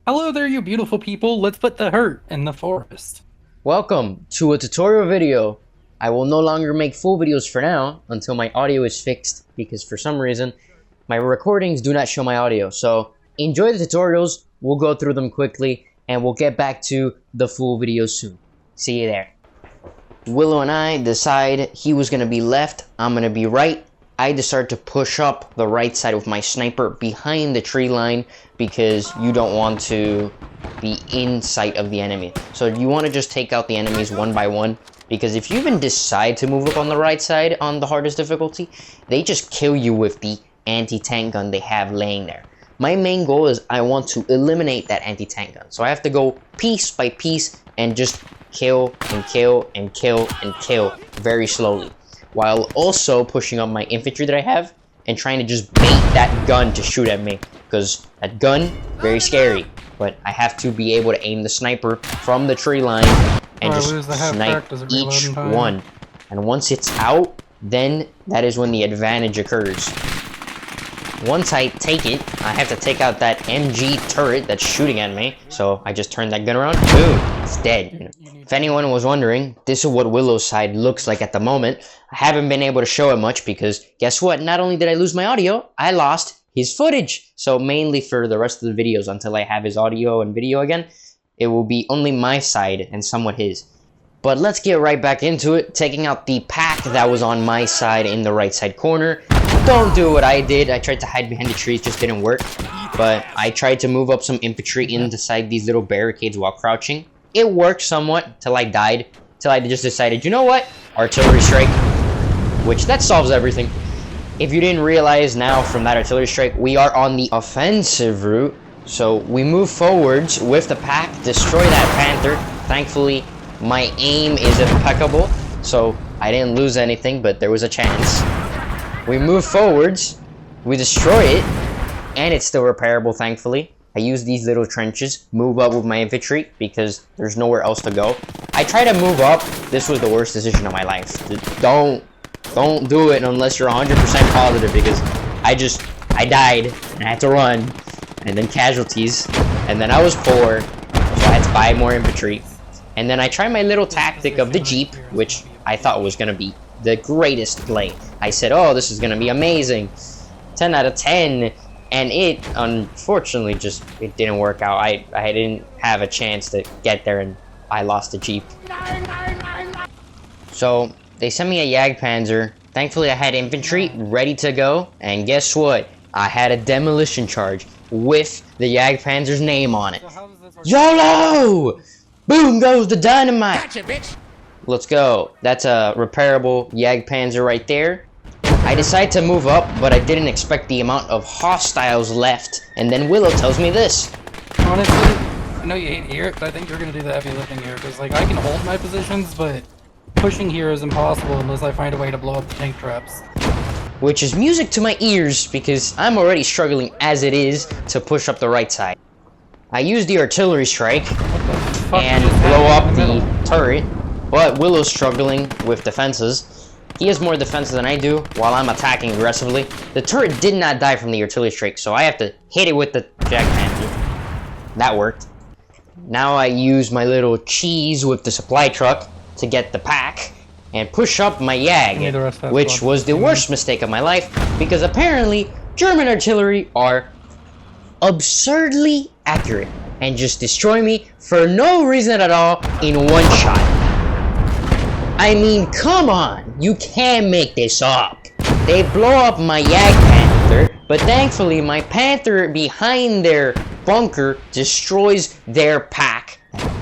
Hello there, you beautiful people. Let's put the hurt in the forest. Welcome to a tutorial video. I will no longer make full videos for now until my audio is fixed because for some reason my recordings do not show my audio. So enjoy the tutorials, we'll go through them quickly and we'll get back to the full video soon. See you there. Willow and I decide he was going to be left, I'm going to be right. I decided to push up the right side with my sniper behind the tree line because you don't want to be in sight of the enemy. So you want to just take out the enemies one by one, because if you even decide to move up on the right side on the hardest difficulty, they just kill you with the anti-tank gun they have laying there. My main goal is I want to eliminate that anti-tank gun. So I have to go piece by piece and just kill and kill and kill and kill very slowly, while also pushing up my infantry that I have and trying to just bait that gun to shoot at me, because that gun, very scary. But I have to be able to aim the sniper from the tree line and just snipe each one. And once it's out, then that is when the advantage occurs. Once I take it, I have to take out that MG turret that's shooting at me. So I just turn that gun around, boom, it's dead. If anyone was wondering, this is what Willow's side looks like at the moment. I haven't been able to show it much because guess what? Not only did I lose my audio, I lost his footage. So mainly for the rest of the videos, until I have his audio and video again, it will be only my side and somewhat his. But let's get right back into it, taking out the pack that was on my side in the right side corner. Don't do what I did. I tried to hide behind the trees, just didn't work. But I tried to move up some infantry inside these little barricades while crouching. It worked somewhat till I died, till I just decided, you know what? Artillery strike, which that solves everything. If you didn't realize now from that artillery strike, we are on the offensive route. So we move forwards with the pack, destroy that panther. Thankfully, my aim is impeccable, so I didn't lose anything, but there was a chance. We move forwards, we destroy it, and it's still repairable, thankfully. I use these little trenches, move up with my infantry, because there's nowhere else to go. I try to move up. This was the worst decision of my life. Don't do it unless you're 100% positive, because I died, and I had to run, and then casualties, and then I was poor, so I had to buy more infantry. And then I tried my little tactic of the Jeep, which I thought was going to be the greatest play. I said, oh, this is going to be amazing. 10 out of 10. And it, unfortunately, it didn't work out. I didn't have a chance to get there, and I lost the Jeep. So they sent me a Jagdpanzer. Thankfully, I had infantry ready to go. And guess what? I had a demolition charge with the Jagdpanzer's name on it. YOLO! Boom goes the dynamite! Gotcha, bitch! Let's go. That's a repairable Jagdpanzer right there. I decided to move up, but I didn't expect the amount of hostiles left. And then Willow tells me this. Honestly, I know you hate to hear it, but I think you're going to do the heavy lifting here. Because, like, I can hold my positions, but pushing here is impossible unless I find a way to blow up the tank traps. Which is music to my ears, because I'm already struggling as it is to push up the right side. I used the artillery strike and blow up the turret, but Willow's struggling with defenses. He has more defenses than I do, while I'm attacking aggressively. The turret did not die from the artillery strike, so I have to hit it with the Jagdpanzer. That worked. Now I use my little cheese with the supply truck to get the pack and push up my Jag, which was the worst mistake of my life, because apparently German artillery are absurdly accurate and just destroy me for no reason at all in one shot. I mean, come on, you can't make this up. They blow up my Jagdpanther, but thankfully my Panther behind their bunker destroys their pack.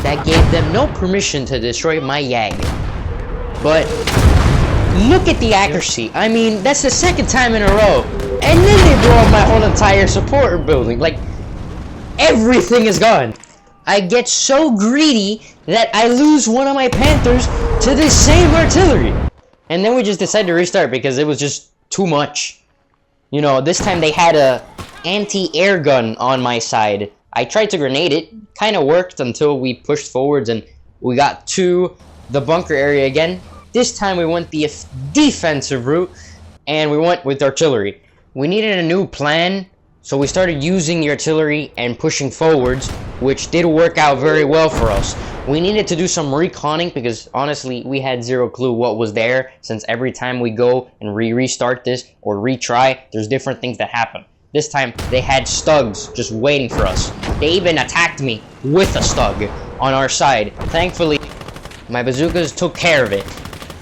That gave them no permission to destroy my Jag. But look at the accuracy. I mean, that's the second time in a row. And then they blow up my whole entire support building. Like, everything is gone. I get so greedy that I lose one of my Panthers to the same artillery. And then we just decided to restart because it was just too much. You know, this time they had a anti-air gun on my side. I tried to grenade it. Kind of worked until we pushed forwards and we got to the bunker area again. This time we went the defensive route and we went with artillery. We needed a new plan, so we started using the artillery and pushing forwards, which did work out very well for us. We needed to do some reconning because honestly, we had zero clue what was there, since every time we go and restart this or retry, there's different things that happen. This time, they had stugs just waiting for us. They even attacked me with a stug on our side. Thankfully, my bazookas took care of it.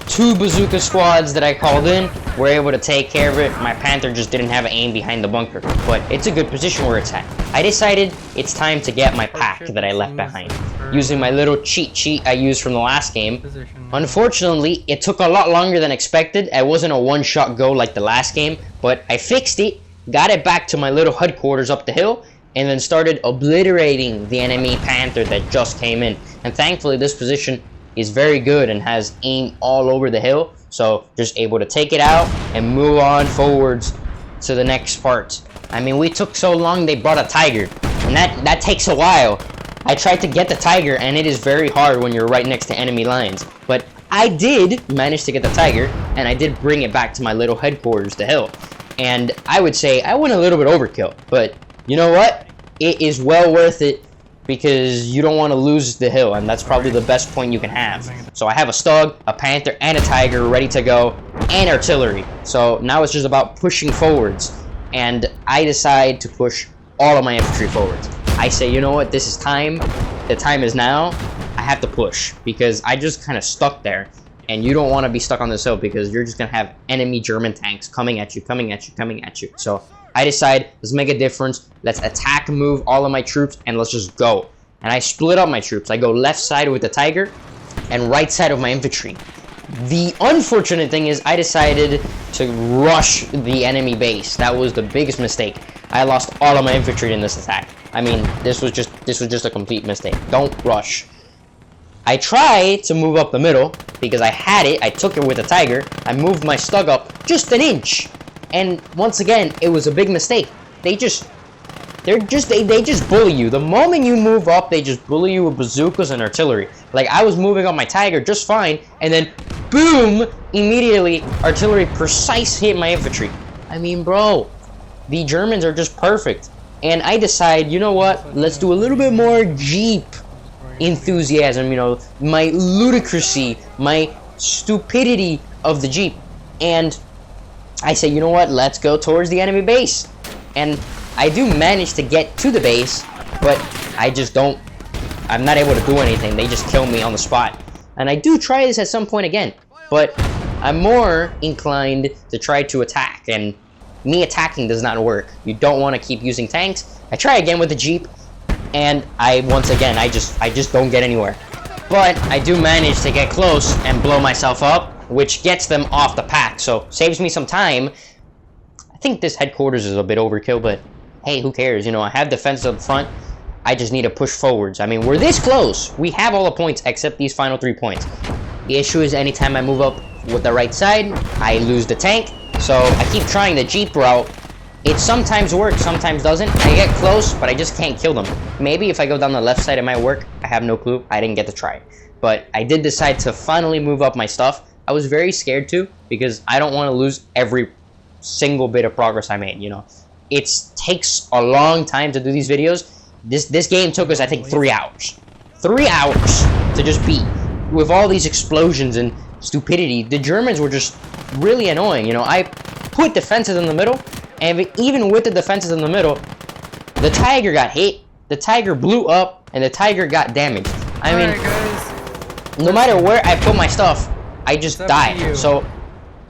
2 bazooka squads that I called in were able to take care of it. My Panther just didn't have aim behind the bunker, but it's a good position where it's at. I decided it's time to get my pack that I left behind, using my little cheat sheet I used from the last game. Unfortunately, it took a lot longer than expected. It wasn't a one-shot go like the last game, but I fixed it, got it back to my little headquarters up the hill, and then started obliterating the enemy Panther that just came in. And thankfully, this position is very good and has aim all over the hill, so just able to take it out and move on forwards to the next part. I mean, we took so long, they brought a tiger, and that takes a while. I tried to get the tiger, and it is very hard when you're right next to enemy lines, but I did manage to get the tiger, and I did bring it back to my little headquarters, the hill. And I would say I went a little bit overkill, but you know what? It is well worth it, because you don't want to lose the hill, and that's probably the best point you can have. So I have a stug, a panther, and a tiger ready to go, and artillery. So now it's just about pushing forwards, and I decide to push all of my infantry forwards. I say, you know what, this is time. The time is now. I have to push, because I just kind of stuck there, and you don't want to be stuck on this hill, because you're just going to have enemy German tanks coming at you, coming at you, coming at you. So I decide, let's make a difference. Let's attack and move all of my troops, and let's just go. And I split up my troops. I go left side with the tiger and right side of my infantry. The unfortunate thing is I decided to rush the enemy base. That was the biggest mistake. I lost all of my infantry in this attack. I mean, this was just a complete mistake. Don't rush. I tried to move up the middle because I had it. I took it with the tiger. I moved my stug up just an inch. And once again, it was a big mistake. They just bully you. The moment you move up, they just bully you with bazookas and artillery. Like, I was moving up my tiger just fine, and then boom, immediately artillery precise hit my infantry. I mean, bro, the Germans are just perfect. And I decide, you know what? Let's do a little bit more Jeep enthusiasm, you know, my ludicrousy, my stupidity of the Jeep. And I say, you know what, let's go towards the enemy base. And I do manage to get to the base, but I'm not able to do anything. They just kill me on the spot. And I do try this at some point again, but I'm more inclined to try to attack, and me attacking does not work. You don't want to keep using tanks. I try again with the Jeep, and I just don't get anywhere. But I do manage to get close and blow myself up, which gets them off the pack, so saves me some time. I think this headquarters is a bit overkill, but hey, who cares? You know, I have defense up front. I just need to push forwards. I mean, we're this close. We have all the points except these final 3 points. The issue is anytime I move up with the right side, I lose the tank. So I keep trying the Jeep route. It sometimes works, sometimes doesn't. I get close, but I just can't kill them. Maybe if I go down the left side, it might work. I have no clue. I didn't get to try. But I did decide to finally move up my stuff. I was very scared too, because I don't want to lose every single bit of progress I made, you know. It takes a long time to do these videos. This game took us, I think, 3 hours. 3 hours to just beat. With all these explosions and stupidity, the Germans were just really annoying, you know. I put defenses in the middle, and even with the defenses in the middle, the tiger got hit, the tiger blew up, and the tiger got damaged. I mean, no matter where I put my stuff, I just died. So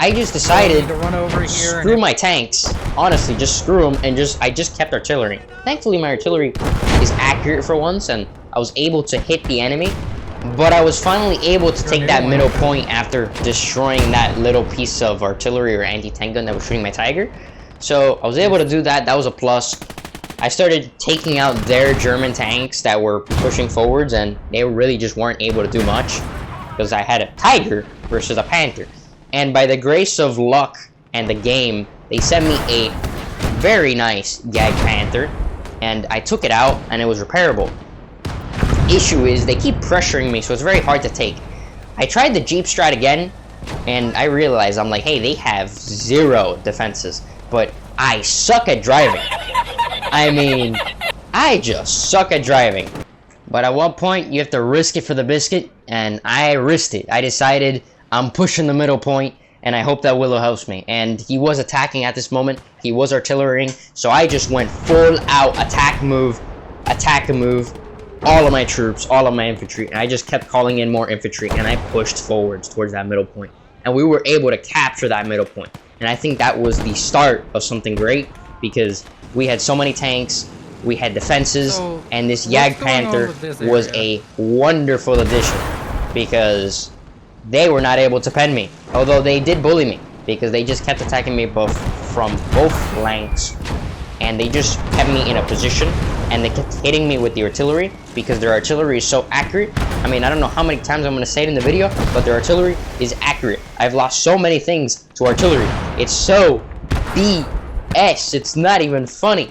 I just decided to run over here, screw my tanks. Honestly, just screw them, and I just kept artillery. Thankfully, my artillery is accurate for once, and I was able to hit the enemy. But I was finally able to take that middle point after destroying that little piece of artillery or anti-tank gun that was shooting my tiger. So I was able to do that. That was a plus. I started taking out their German tanks that were pushing forwards, and they really just weren't able to do much because I had a tiger versus a panther. And by the grace of luck and the game, they sent me a very nice Gag Panther, and I took it out, and it was repairable. Issue is, they keep pressuring me, so it's very hard to take. I tried the Jeep strat again, and I realized, I'm like, hey, they have 0 defenses, but I suck at driving. I mean, I just suck at driving. But at one point, you have to risk it for the biscuit, and I risked it. I decided I'm pushing the middle point, and I hope that Willow helps me. And he was attacking at this moment. He was artillerying, so I just went full out attack move, all of my troops, all of my infantry, and I just kept calling in more infantry, and I pushed forwards towards that middle point. And we were able to capture that middle point. And I think that was the start of something great, because we had so many tanks, we had defenses, and this Jagdpanther was a wonderful addition, because they were not able to pen me, although they did bully me, because they just kept attacking me from both flanks, and they just kept me in a position, and they kept hitting me with the artillery, because their artillery is so accurate. I mean, I don't know how many times I'm going to say it in the video, but their artillery is accurate. I've lost so many things to artillery. It's so BS, it's not even funny.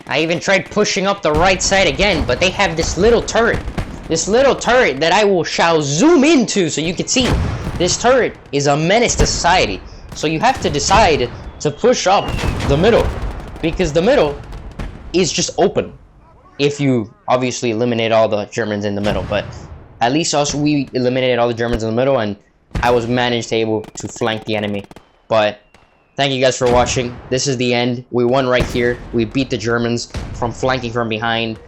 I even tried pushing up the right side again, but they have this little turret. This little turret that I shall zoom into so you can see. This turret is a menace to society. So you have to decide to push up the middle, because the middle is just open. If you obviously eliminate all the Germans in the middle, but at least we eliminated all the Germans in the middle, and I was able to flank the enemy. But thank you guys for watching. This is the end. We won right here. We beat the Germans from flanking from behind.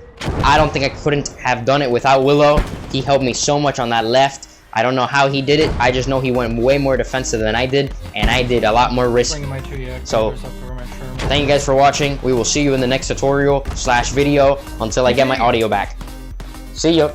I don't think I couldn't have done it without Willow. He helped me so much on that left. I don't know how he did it. I just know he went way more defensive than I did, and I did a lot more risk. So thank you guys for watching. We will see you in the next tutorial / video until I get my audio back. See ya.